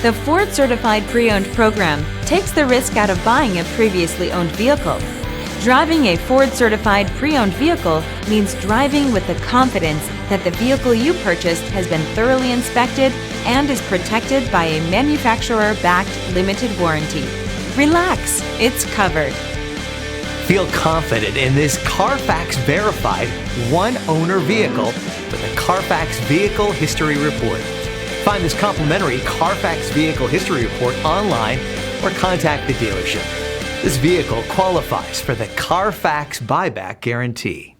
The Ford Certified Pre-Owned program takes the risk out of buying a previously owned vehicle. Driving a Ford Certified Pre-Owned vehicle means driving with the confidence that the vehicle you purchased has been thoroughly inspected and is protected by a manufacturer-backed limited warranty. Relax, it's covered. Feel confident in this Carfax verified one-owner vehicle with a Carfax Vehicle History Report. Find this complimentary Carfax Vehicle History Report online or contact the dealership. This vehicle qualifies for the Carfax Buyback Guarantee.